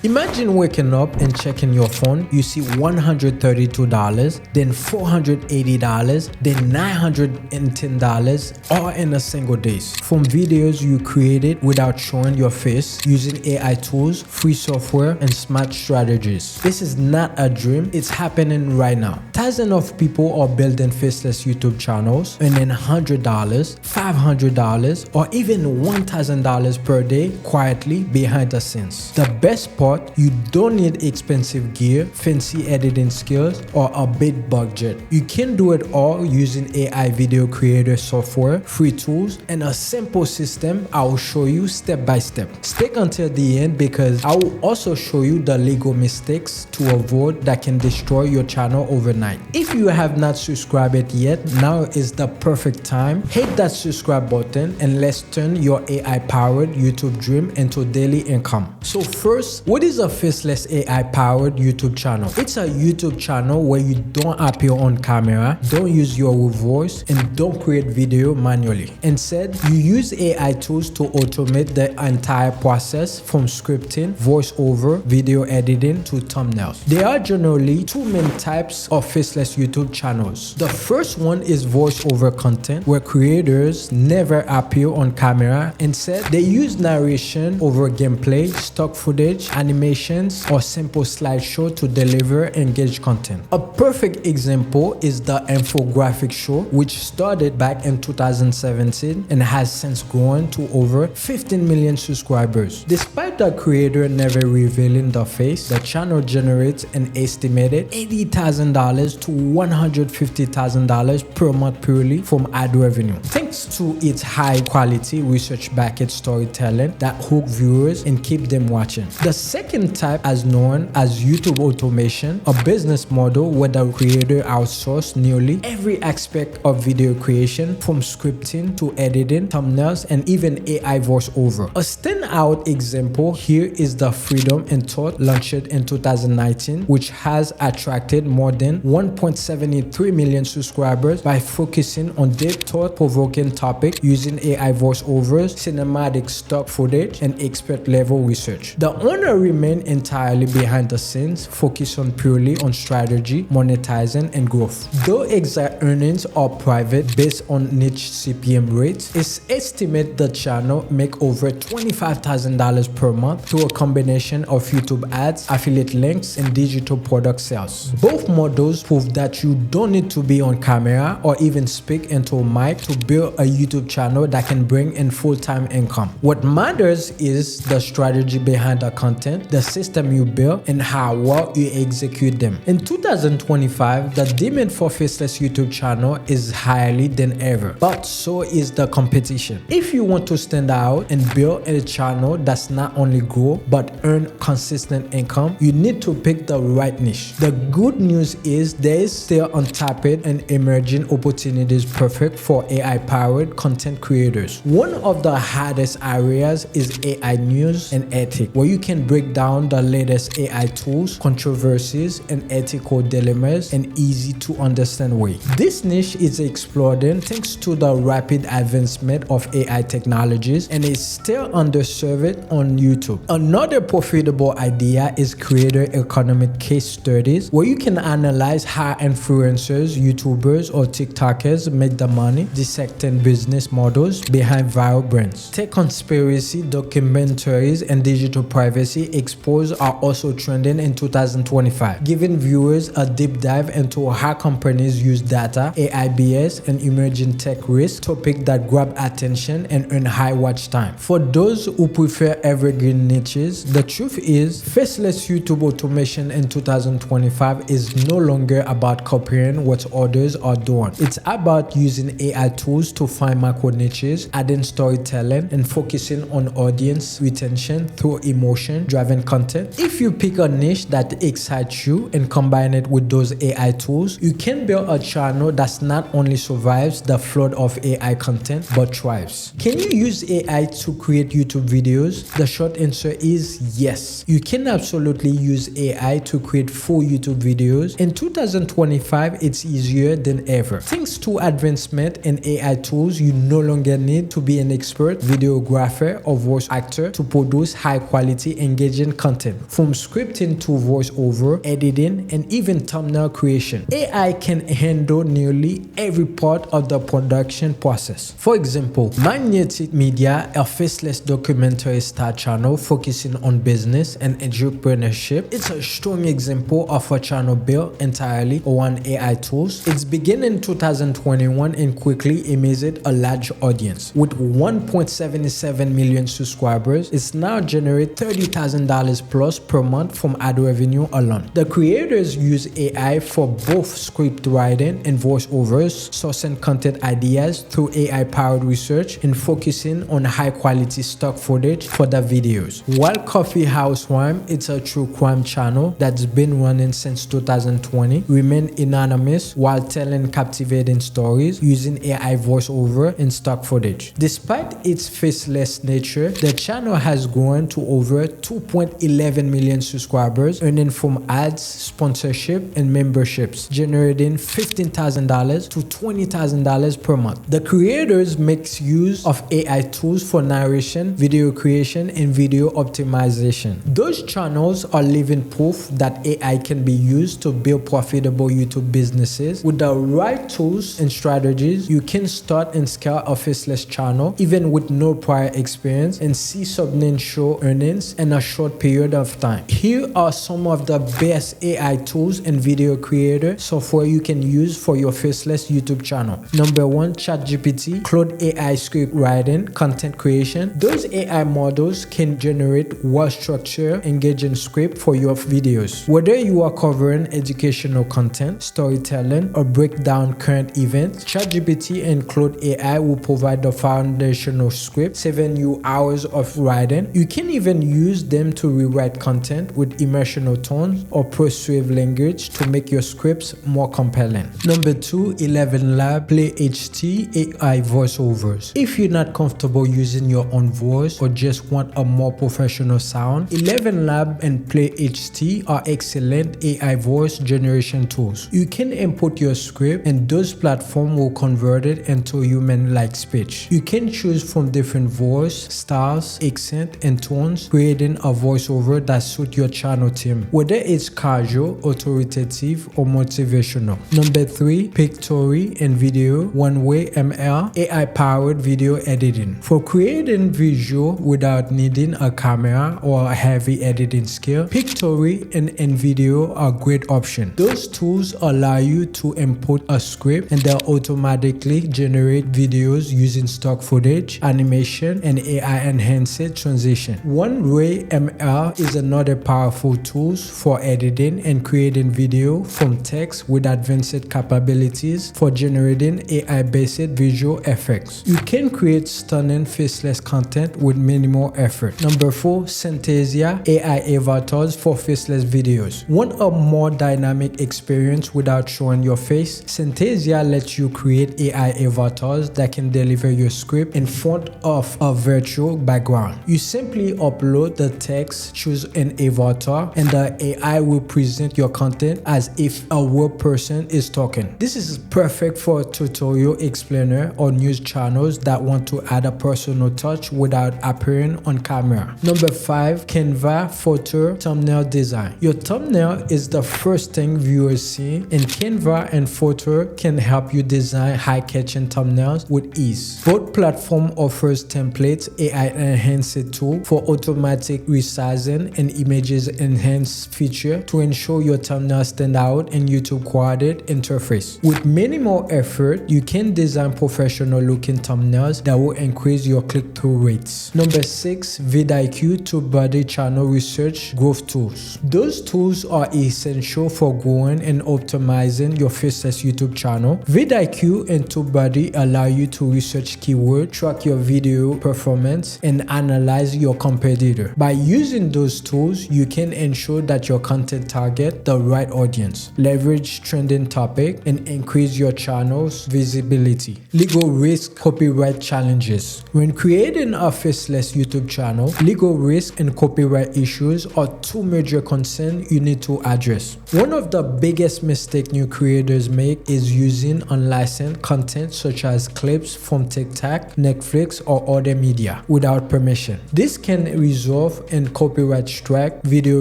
Imagine waking up and checking your phone, you see $132, then $480, then $910 all in a single day. From videos you created without showing your face, using AI tools, free software, and smart strategies. This is not a dream, it's happening right now. Thousands of people are building faceless YouTube channels, earning $100, $500, or even $1,000 per day quietly behind the scenes. The best part, you don't need expensive gear, fancy editing skills, or a big budget. You can do it all using AI video creator software, free tools, and a simple system I will show you step by step. Stick until the end because I will also show you the legal mistakes to avoid that can destroy your channel overnight. If you have not subscribed yet, now is the perfect time. Hit that subscribe button and let's turn your AI-powered YouTube dream into daily income. So first, what is a faceless AI-powered YouTube channel? It's a YouTube channel where you don't appear on camera, don't use your voice, and don't create video manually. Instead, you use AI tools to automate the entire process from scripting, voiceover, video editing to thumbnails. There are generally two main types of faceless YouTube channels. The first one is voiceover content, where creators never appear on camera. Instead, they use narration over gameplay, stock footage, animations, or simple slideshow to deliver engaged content. A perfect example is the infographic show, which started back in 2017 and has since grown to over 15 million subscribers. Despite the creator never revealing the face, the channel generates an estimated $80,000 to $150,000 per month purely from ad revenue, thanks to its high quality research-backed storytelling that hook viewers and keep them watching. The second type, as known as YouTube automation, a business model where the creator outsources nearly every aspect of video creation, from scripting to editing, thumbnails, and even AI voiceover. A standout example here is the Freedom and Thought launched in 2019, which has attracted more than 1.73 million subscribers by focusing on deep thought-provoking topics using AI voiceovers, cinematic stock footage, and expert-level research. The owner remained entirely behind the scenes, focused purely on strategy, monetizing, and growth. Though exact earnings are private based on niche CPM rates, it's estimated the channel make over $25,000 per month through a combination of YouTube ads, affiliate links, and digital product sales. Both models prove that you don't need to be on camera or even speak into a mic to build a YouTube channel that can bring in full-time income. What matters is the strategy behind the content, the system you build, and how well you execute them. In 2025, the demand for faceless YouTube channel is higher than ever, but so is the competition. If you want to stand out and build a channel that's not only grow but earn consistent income, you need to pick the right niche. The good news is there is still untapped and emerging opportunities perfect for AI-powered content creators. One of the hardest areas is AI news and ethics, where you can break down the latest AI tools, controversies, and ethical dilemmas in easy to understand way. This niche is exploding thanks to the rapid advancement of AI technologies and is still underserved on YouTube. Another profitable idea is creator economic case studies, where you can analyze how influencers, YouTubers, or TikTokers make the money, dissecting business models behind viral brands. Tech conspiracy documentaries and digital privacy exposed are also trending in 2025, giving viewers a deep dive into how companies use data, AI bias, and emerging tech risks, topics that grab attention and earn high watch time. For those who prefer evergreen niches, the truth is faceless YouTube automation in 2025 is no longer about copying what others are doing. It's about using AI tools to find macro niches, adding storytelling, and focusing on audience retention through emotion-driven content. If you pick a niche that excites you and combine it with those AI tools, you can build a channel that not only survives the flood of AI content but thrives. Can you use AI to create YouTube videos? The short answer is yes. You can absolutely use AI to create full YouTube videos. In 2025, it's easier than ever. Thanks to advancement in AI tools, you no longer need to be an expert videographer or voice actor to produce high-quality, engaging engaging content. From scripting to voiceover, editing, and even thumbnail creation, AI can handle nearly every part of the production process. For example, Magnetic Media, a faceless documentary star channel focusing on business and entrepreneurship, it's a strong example of a channel built entirely on AI tools. It's began in 2021 and quickly amassed a large audience. With 1.77 million subscribers, it's now generates $30,000 plus per month from ad revenue alone. The creators use AI for both script writing and voiceovers, sourcing content ideas through AI-powered research and focusing on high-quality stock footage for the videos. While Coffee House Crime, it's a true crime channel that's been running since 2020, remain anonymous while telling captivating stories using AI voiceover and stock footage. Despite its faceless nature, the channel has grown to over 2.11 million subscribers, earning from ads, sponsorship, and memberships, generating $15,000 to $20,000 per month. The creators make use of AI tools for narration, video creation, and video optimization. Those channels are living proof that AI can be used to build profitable YouTube businesses. With the right tools and strategies, you can start and scale a faceless channel even with no prior experience and see substantial earnings in a short period of time. Here are some of the best AI tools and video creator software you can use for your faceless YouTube channel. Number 1, ChatGPT, Claude AI script writing, content creation. Those AI models can generate well-structured, engaging script for your videos. Whether you are covering educational content, storytelling, or break down current events, ChatGPT and Claude AI will provide the foundational script, saving you hours of writing. You can even use them to rewrite content with emotional tones or persuasive language to make your scripts more compelling. Number 2, 11 Lab Play HT AI voiceovers. If you're not comfortable using your own voice or just want a more professional sound, 11 Lab and Play HT are excellent AI voice generation tools. You can input your script and those platforms will convert it into human-like speech. You can choose from different voice styles, accent, and tones, creating a voiceover that suits your channel theme, whether it's casual, authoritative, or motivational. Number 3, Pictory and Video One-Way ML AI-powered video editing. For creating visual without needing a camera or a heavy editing skill, Pictory and video are great options. Those tools allow you to input a script and they'll automatically generate videos using stock footage, animation, and AI-enhanced transition. One-Way ML is another powerful tool for editing and creating video from text with advanced capabilities for generating AI-based visual effects. You can create stunning faceless content with minimal effort. Number 4, Synthesia AI avatars for faceless videos. Want a more dynamic experience without showing your face? Synthesia lets you create AI avatars that can deliver your script in front of a virtual background. You simply upload the text, choose an avatar, and the AI will present your content as if a real person is talking. This is perfect for tutorial explainer or news channels that want to add a personal touch without appearing on camera. Number 5, Canva photo thumbnail design. Your thumbnail is the first thing viewers see, and Canva and photo can help you design high-catching thumbnails with ease. Both platforms offers templates, AI-enhanced tool for automatic resizing, and images enhanced feature to ensure your thumbnail stand out in YouTube quaded interface. With minimal effort, you can design professional-looking thumbnails that will increase your click-through rates. Number 6, vidIQ TubeBuddy channel research growth tools. Those tools are essential for growing and optimizing your faceless YouTube channel. vidIQ and TubeBuddy allow you to research keywords, track your video performance, and analyze your competitor. By using those tools, you can ensure that your content target the right audience, leverage trending topic, and increase your channel's visibility. Legal risk copyright challenges. When creating a faceless YouTube channel, legal risk and copyright issues are two major concerns you need to address. One of the biggest mistakes new creators make is using unlicensed content such as clips from TikTok, Netflix, or other media without permission. This can result in in copyright strike, video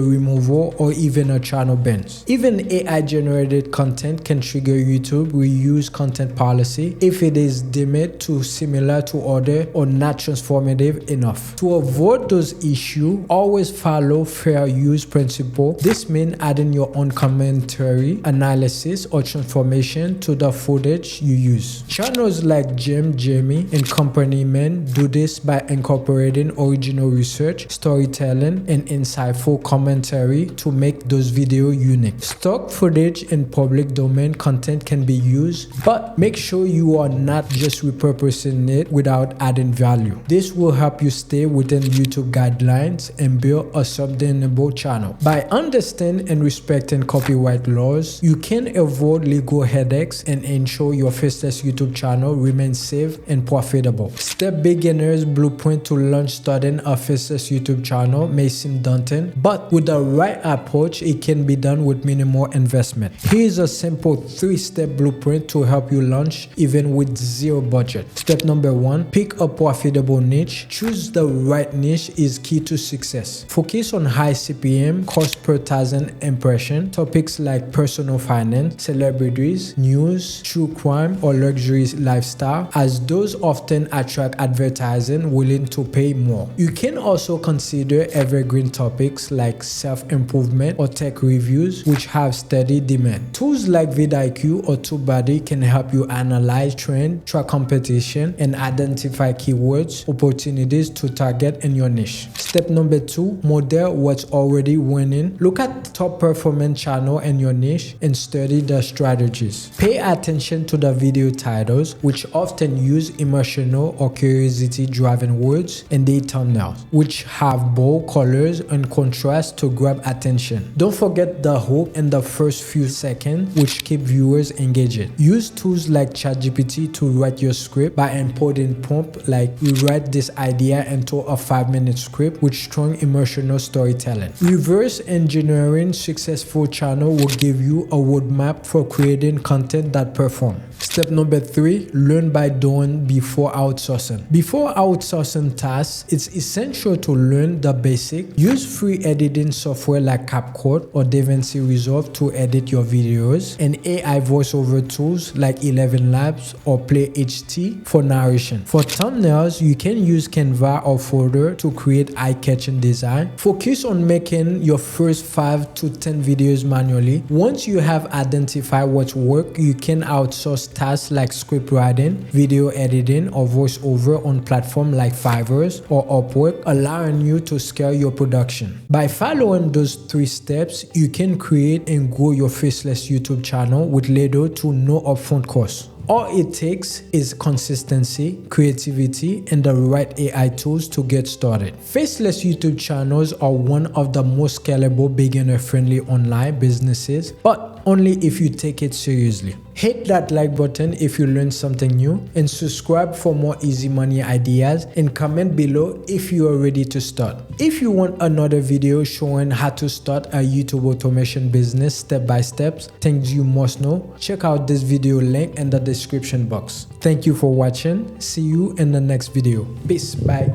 removal, or even a channel ban. Even AI-generated content can trigger YouTube reuse content policy if it is deemed too similar to other or not transformative enough. To avoid those issues, always follow fair use principle. This means adding your own commentary, analysis, or transformation to the footage you use. Channels like Jamie and Company Men do this by incorporating original research, storytelling, and insightful commentary to make those videos unique. Stock footage in public domain content can be used, but make sure you are not just repurposing it without adding value. This will help you stay within YouTube guidelines and build a sustainable channel. By understanding and respecting copyright laws, you can avoid legal headaches and ensure your Faceless YouTube channel remains safe and profitable. Step beginner's blueprint to launch starting a Faceless YouTube channel may seem daunting, but with the right approach, it can be done with minimal investment. Here is a simple 3-step blueprint to help you launch even with zero budget. Step number 1, pick a profitable niche. Choose the right niche is key to success. Focus on high CPM, cost per thousand impression, topics like personal finance, celebrities, news, true crime, or luxury lifestyle, as those often attract advertising willing to pay more. You can also consider evergreen topics like self-improvement or tech reviews, which have steady demand. Tools like vidIQ or TubeBuddy can help you analyze trends, track competition, and identify keywords, opportunities to target in your niche. Step number 2, model what's already winning. Look at top performing channel in your niche and study the strategies. Pay attention to the video titles, which often use emotional or curiosity-driven words, and their thumbnails, which have bold colors and contrast to grab attention. Don't forget the hook in the first few seconds, which keep viewers engaged. Use tools like ChatGPT to write your script by importing prompts like rewrite this idea into a 5-minute script with strong emotional storytelling. Reverse engineering successful channel will give you a roadmap for creating content that performs. Step number 3, learn by doing before outsourcing. Before outsourcing tasks, it's essential to learn the basics. Use free editing software like CapCut or DaVinci Resolve to edit your videos, and AI voiceover tools like 11 Labs or Play HT for narration. For thumbnails, you can use Canva or Folder to create eye-catching design. Focus on making your first 5 to 10 videos manually. Once you have identified what works, you can outsource tasks like script writing, video editing, or voiceover on platforms like Fiverr or Upwork, allowing you to scale your production. By following those 3 steps, you can create and grow your Faceless YouTube channel with little to no upfront costs. All it takes is consistency, creativity, and the right AI tools to get started. Faceless YouTube channels are one of the most scalable, beginner-friendly online businesses, but only if you take it seriously. Hit that like button if you learned something new, and subscribe for more easy money ideas, and comment below if you are ready to start. If you want another video showing how to start a YouTube automation business step by step, things you must know, check out this video link in the description box. Thank you for watching. See you in the next video. Peace. Bye.